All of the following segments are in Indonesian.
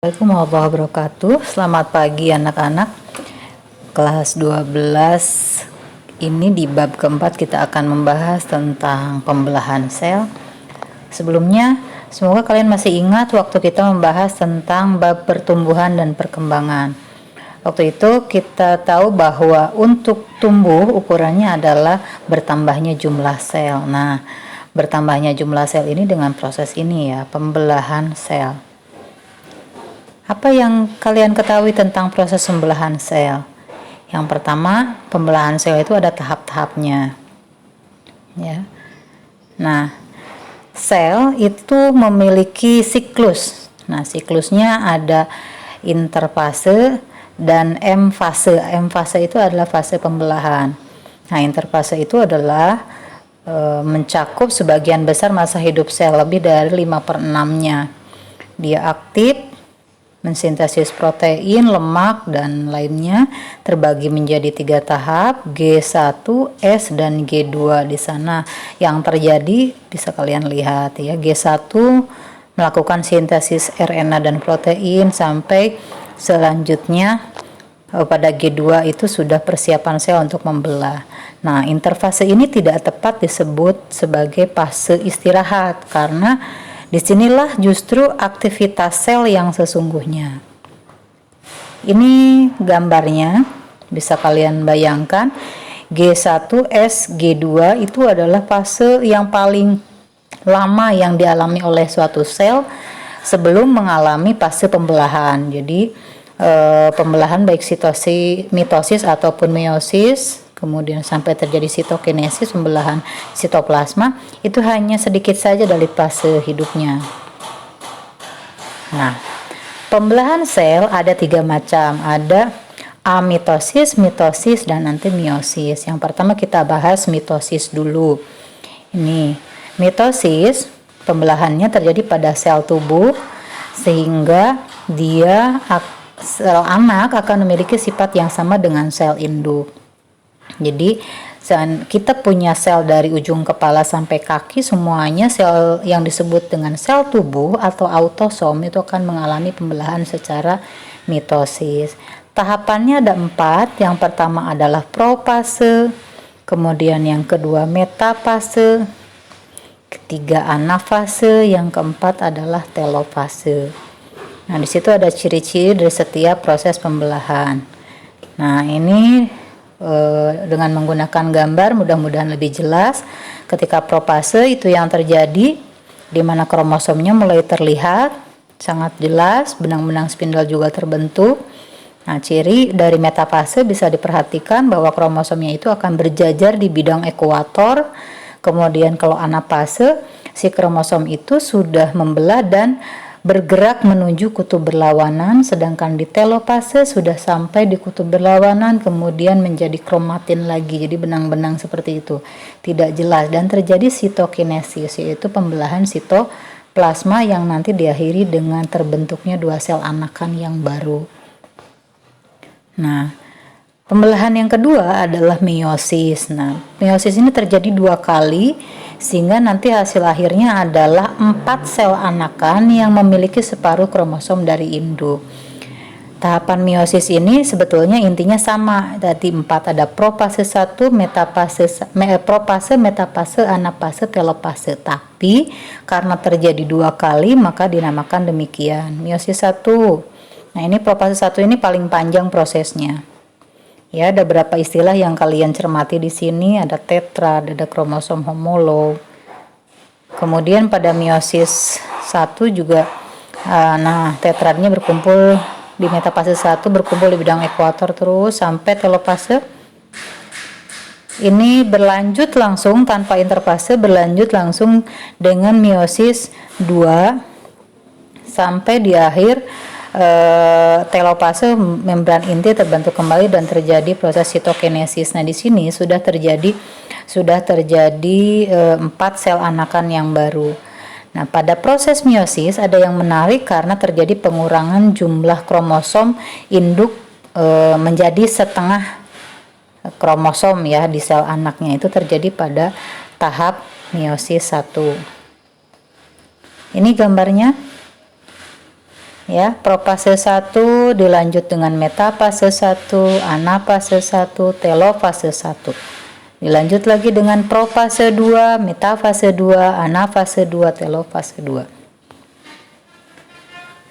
Assalamualaikum warahmatullahi wabarakatuh. Selamat pagi anak-anak kelas 12. Ini di bab keempat kita akan membahas tentang pembelahan sel. Sebelumnya, semoga kalian masih ingat waktu kita membahas tentang bab pertumbuhan dan perkembangan. Waktu itu kita tahu bahwa untuk tumbuh ukurannya adalah bertambahnya jumlah sel. Nah, bertambahnya jumlah sel ini dengan proses ini ya, pembelahan sel. Apa yang kalian ketahui tentang proses pembelahan sel? Yang pertama, pembelahan sel itu ada tahap-tahapnya. Ya. Nah, sel itu memiliki siklus. Nah, siklusnya ada interfase dan M-fase. M-fase itu adalah fase pembelahan. Nah, interfase itu adalah mencakup sebagian besar masa hidup sel, lebih dari 5/6-nya. Dia aktif, mensintesis protein, lemak, dan lainnya, terbagi menjadi 3 tahap, G1, S, dan G2. Di sana yang terjadi bisa kalian lihat ya, G1 melakukan sintesis RNA dan protein, sampai selanjutnya pada G2 itu sudah persiapan sel untuk membelah. Nah, interfase ini tidak tepat disebut sebagai fase istirahat, karena disinilah justru aktivitas sel yang sesungguhnya. Ini gambarnya, bisa kalian bayangkan. G1, S, G2 itu adalah fase yang paling lama yang dialami oleh suatu sel sebelum mengalami fase pembelahan. Jadi pembelahan baik mitosis ataupun meiosis, kemudian sampai terjadi sitokinesis, pembelahan sitoplasma, itu hanya sedikit saja dari fase hidupnya. Nah, pembelahan sel ada 3 macam, ada amitosis, mitosis, dan nanti meiosis. Yang pertama kita bahas mitosis dulu. Ini mitosis, pembelahannya terjadi pada sel tubuh, sehingga sel anak akan memiliki sifat yang sama dengan sel induk. Jadi kita punya sel dari ujung kepala sampai kaki, semuanya sel yang disebut dengan sel tubuh atau autosom itu akan mengalami pembelahan secara mitosis. Tahapannya ada 4. Yang pertama adalah profase, kemudian yang kedua metafase, ketiga anafase, yang keempat adalah telofase. Nah, di situ ada ciri-ciri dari setiap proses pembelahan. Nah, ini dengan menggunakan gambar mudah-mudahan lebih jelas. Ketika profase itu yang terjadi di mana kromosomnya mulai terlihat sangat jelas, benang-benang spindel juga terbentuk. Nah, ciri dari metafase bisa diperhatikan bahwa kromosomnya itu akan berjajar di bidang ekuator. Kemudian kalau anafase, si kromosom itu sudah membelah dan bergerak menuju kutub berlawanan, sedangkan di telofase sudah sampai di kutub berlawanan, kemudian menjadi kromatin lagi, jadi benang-benang seperti itu, tidak jelas, dan terjadi sitokinesis, yaitu pembelahan sitoplasma yang nanti diakhiri dengan terbentuknya 2 sel anakan yang baru. Nah, pembelahan yang kedua adalah meiosis. Nah, meiosis ini terjadi 2 kali, sehingga nanti hasil akhirnya adalah 4 sel anakan yang memiliki separuh kromosom dari induk. Tahapan meiosis ini sebetulnya intinya sama, tadi 4, ada profase 1, profase, metafase, anafase, telofase. Tapi karena terjadi 2 kali maka dinamakan demikian, meiosis 1. Nah, ini profase 1 ini paling panjang prosesnya. Ya, ada beberapa istilah yang kalian cermati di sini, ada tetrad, ada kromosom homolog. Kemudian pada meiosis 1 juga tetradnya berkumpul di metafase 1, berkumpul di bidang ekuator terus sampai telofase. Ini berlanjut langsung tanpa interfase, berlanjut langsung dengan meiosis 2 sampai di akhir telofase, membran inti terbentuk kembali dan terjadi proses sitokinesis. Nah, di sini sudah terjadi 4 sel anakan yang baru. Nah, pada proses meiosis ada yang menarik karena terjadi pengurangan jumlah kromosom induk menjadi setengah kromosom ya di sel anaknya, itu terjadi pada tahap meiosis 1. Ini gambarnya. Ya, profase 1 dilanjut dengan metafase 1, anafase 1, telofase 1. Dilanjut lagi dengan profase 2, metafase 2, anafase 2, telofase 2.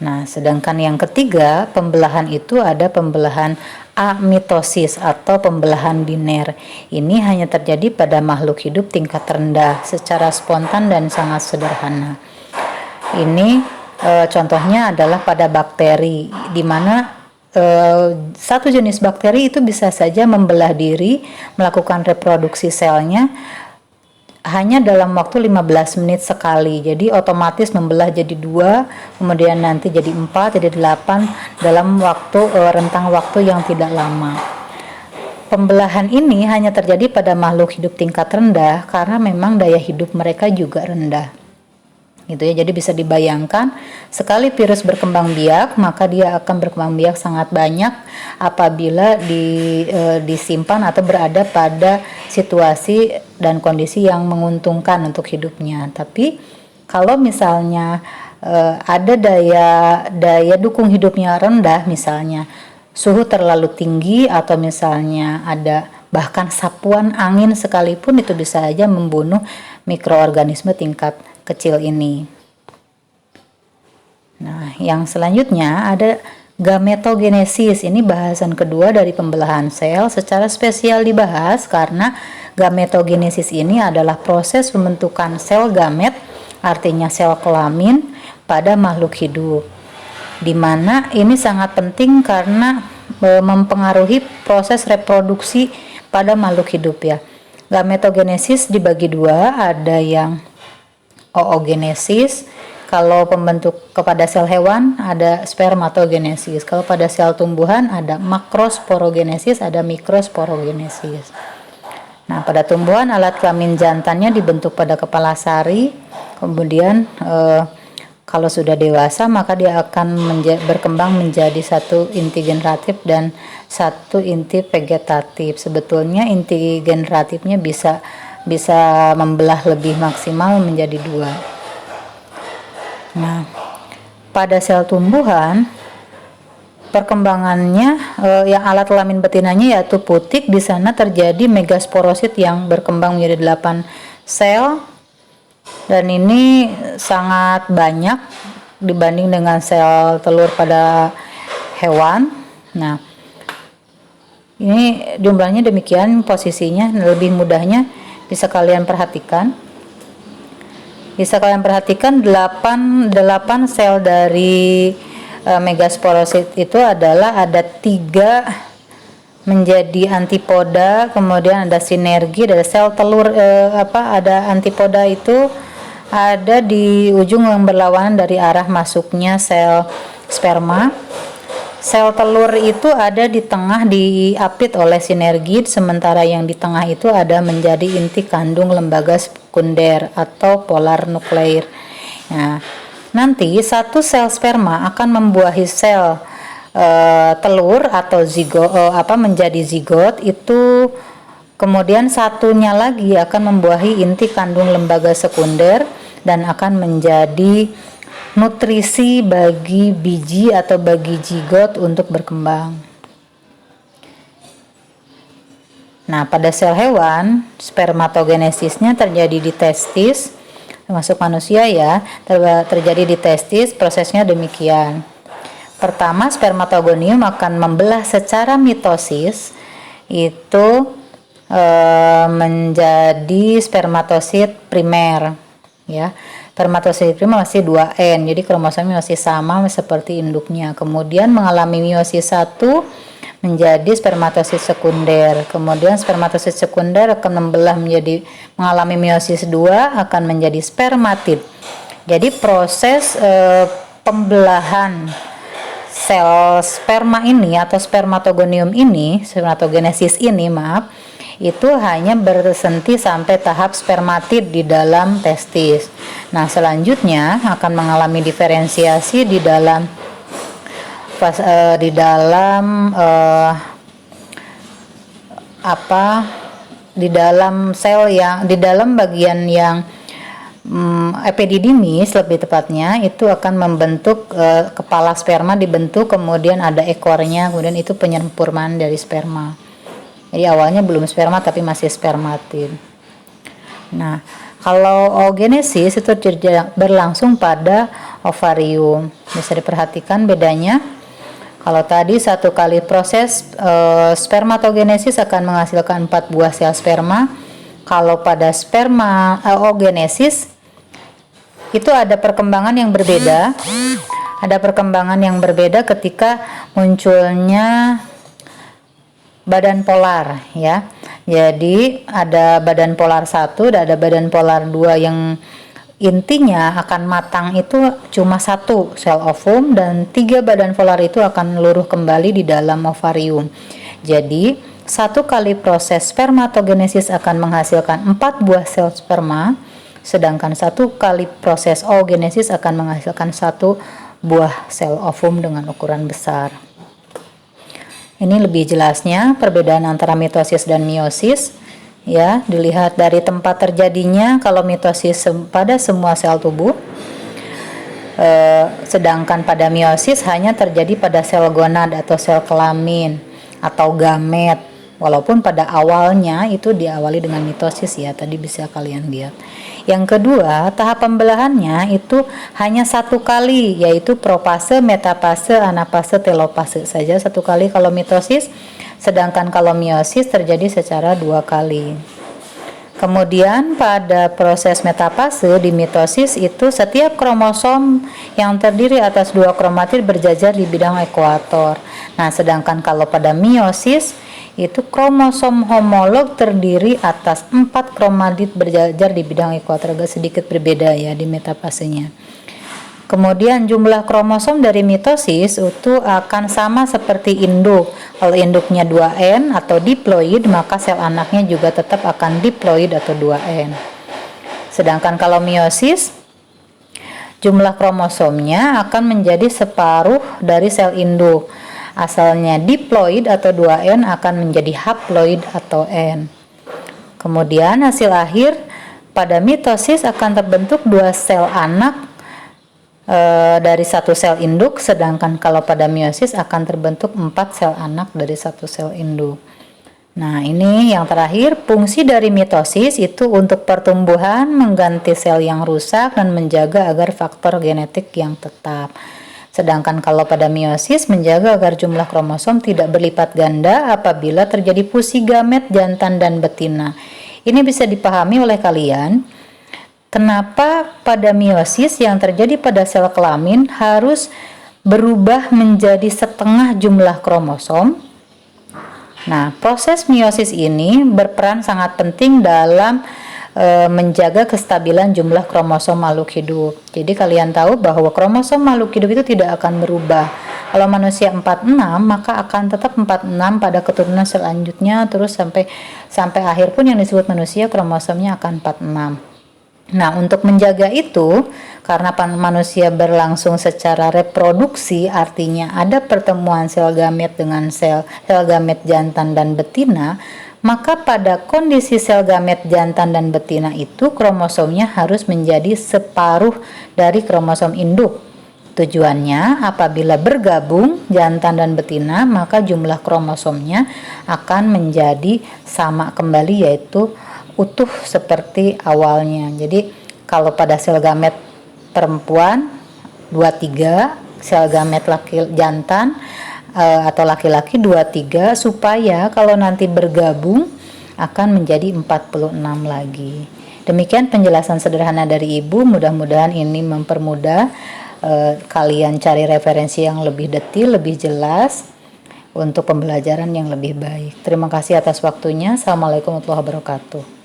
Nah, sedangkan yang ketiga, pembelahan itu ada pembelahan amitosis atau pembelahan biner. Ini hanya terjadi pada makhluk hidup tingkat rendah secara spontan dan sangat sederhana. Ini contohnya adalah pada bakteri, di mana satu jenis bakteri itu bisa saja membelah diri, melakukan reproduksi selnya hanya dalam waktu 15 menit sekali. Jadi otomatis membelah jadi 2, kemudian nanti jadi 4, jadi 8 dalam waktu rentang waktu yang tidak lama. Pembelahan ini hanya terjadi pada makhluk hidup tingkat rendah karena memang daya hidup mereka juga rendah. Gitu ya. Jadi bisa dibayangkan sekali virus berkembang biak, maka dia akan berkembang biak sangat banyak apabila disimpan atau berada pada situasi dan kondisi yang menguntungkan untuk hidupnya. Tapi kalau misalnya ada daya dukung hidupnya rendah, misalnya suhu terlalu tinggi atau misalnya ada bahkan sapuan angin sekalipun, itu bisa saja membunuh mikroorganisme tingkat kecil ini. Nah, yang selanjutnya ada gametogenesis. Ini bahasan kedua dari pembelahan sel. Secara spesial dibahas karena gametogenesis ini adalah proses pembentukan sel gamet, artinya sel kelamin pada makhluk hidup. Di mana ini sangat penting karena mempengaruhi proses reproduksi pada makhluk hidup ya. Gametogenesis dibagi dua, ada yang oogenesis. Kalau pembentuk kepada sel hewan ada spermatogenesis. Kalau pada sel tumbuhan ada makrosporogenesis, ada mikrosporogenesis. Nah, pada tumbuhan alat kelamin jantannya dibentuk pada kepala sari. Kemudian kalau sudah dewasa maka dia akan berkembang menjadi satu inti generatif dan satu inti vegetatif. Sebetulnya inti generatifnya bisa membelah lebih maksimal menjadi 2. Nah, pada sel tumbuhan perkembangannya yang alat kelamin betinanya yaitu putik, di sana terjadi megasporosit yang berkembang menjadi 8 sel, dan ini sangat banyak dibanding dengan sel telur pada hewan. Nah, ini jumlahnya demikian, posisinya lebih mudahnya bisa kalian perhatikan. 8 sel dari megasporosit itu adalah ada 3 menjadi antipoda, kemudian ada sinergi, ada sel telur ada antipoda itu ada di ujung yang berlawanan dari arah masuknya sel sperma. Sel telur itu ada di tengah diapit oleh sinergi, sementara yang di tengah itu ada menjadi inti kandung lembaga sekunder atau polar nukleir. Nah, nanti satu sel sperma akan membuahi sel telur atau menjadi zigot itu, kemudian satunya lagi akan membuahi inti kandung lembaga sekunder dan akan menjadi nutrisi bagi biji atau bagi zigot untuk berkembang. Nah, pada sel hewan, spermatogenesisnya terjadi di testis, termasuk manusia ya, terjadi di testis. Prosesnya demikian. Pertama, spermatogonium akan membelah secara mitosis, itu menjadi spermatosit primer ya. Spermatosit primer masih 2N, jadi kromosomnya masih sama seperti induknya. Kemudian mengalami meiosis 1 menjadi spermatosit sekunder. Kemudian spermatosit sekunder akan mengalami meiosis 2 akan menjadi spermatid. Jadi proses pembelahan sel sperma ini atau spermatogonium ini, spermatogenesis ini itu hanya berhenti sampai tahap spermatid di dalam testis. Nah, selanjutnya akan mengalami diferensiasi di dalam sel yang di dalam bagian yang epididymis lebih tepatnya itu akan membentuk kepala sperma dibentuk, kemudian ada ekornya, kemudian itu penyempurnaan dari sperma. Jadi awalnya belum sperma tapi masih spermatid. Nah, kalau oogenesis itu berlangsung pada ovarium. Bisa diperhatikan bedanya. Kalau tadi satu kali proses spermatogenesis akan menghasilkan 4 buah sel sperma. Kalau pada oogenesis itu ada perkembangan yang berbeda. Ada perkembangan yang berbeda ketika munculnya badan polar, ya. Jadi ada badan polar 1 dan ada badan polar 2 yang intinya akan matang itu cuma 1 sel ovum, dan 3 badan polar itu akan luruh kembali di dalam ovarium. Jadi satu kali proses spermatogenesis akan menghasilkan 4 buah sel sperma, sedangkan satu kali proses oogenesis akan menghasilkan 1 buah sel ovum dengan ukuran besar. Ini lebih jelasnya perbedaan antara mitosis dan meiosis, ya, dilihat dari tempat terjadinya. Kalau mitosis pada semua sel tubuh, sedangkan pada meiosis hanya terjadi pada sel gonad atau sel kelamin atau gamet. Walaupun pada awalnya itu diawali dengan mitosis, ya, tadi bisa kalian lihat. Yang kedua, tahap pembelahannya itu hanya 1 kali, yaitu profase, metafase, anafase, telofase saja 1 kali kalau mitosis, sedangkan kalau meiosis terjadi secara 2 kali. Kemudian pada proses metafase di mitosis itu setiap kromosom yang terdiri atas 2 kromatid berjajar di bidang ekuator. Nah, sedangkan kalau pada meiosis itu kromosom homolog terdiri atas 4 kromatid berjajar di bidang ekuator, agak sedikit berbeda ya di metafasenya. Kemudian jumlah kromosom dari mitosis itu akan sama seperti induk. Kalau induknya 2N atau diploid, maka sel anaknya juga tetap akan diploid atau 2N. Sedangkan kalau meiosis, jumlah kromosomnya akan menjadi separuh dari sel induk. Asalnya diploid atau 2N akan menjadi haploid atau N. Kemudian hasil akhir pada mitosis akan terbentuk 2 sel anak dari 1 sel induk, sedangkan kalau pada meiosis akan terbentuk 4 sel anak dari 1 sel induk. Nah, ini yang terakhir, fungsi dari mitosis itu untuk pertumbuhan, mengganti sel yang rusak, dan menjaga agar faktor genetik yang tetap. Sedangkan kalau pada meiosis menjaga agar jumlah kromosom tidak berlipat ganda apabila terjadi fusi gamet jantan dan betina. Ini bisa dipahami oleh kalian kenapa pada meiosis yang terjadi pada sel kelamin harus berubah menjadi setengah jumlah kromosom. Nah, proses meiosis ini berperan sangat penting dalam menjaga kestabilan jumlah kromosom makhluk hidup. Jadi kalian tahu bahwa kromosom makhluk hidup itu tidak akan berubah. Kalau manusia 46, maka akan tetap 46 pada keturunan selanjutnya, terus sampai akhir pun yang disebut manusia kromosomnya akan 46. Nah, untuk menjaga itu, karena manusia berlangsung secara reproduksi, artinya ada pertemuan sel gamet dengan sel gamet jantan dan betina, maka pada kondisi sel gamet jantan dan betina itu kromosomnya harus menjadi separuh dari kromosom induk. Tujuannya apabila bergabung jantan dan betina, maka jumlah kromosomnya akan menjadi sama kembali, yaitu utuh seperti awalnya. Jadi kalau pada sel gamet perempuan 23, sel gamet jantan atau laki-laki 23, supaya kalau nanti bergabung akan menjadi 46 lagi. Demikian penjelasan sederhana dari Ibu, mudah-mudahan ini mempermudah kalian cari referensi yang lebih detail, lebih jelas untuk pembelajaran yang lebih baik. Terima kasih atas waktunya. Assalamualaikum warahmatullahi wabarakatuh.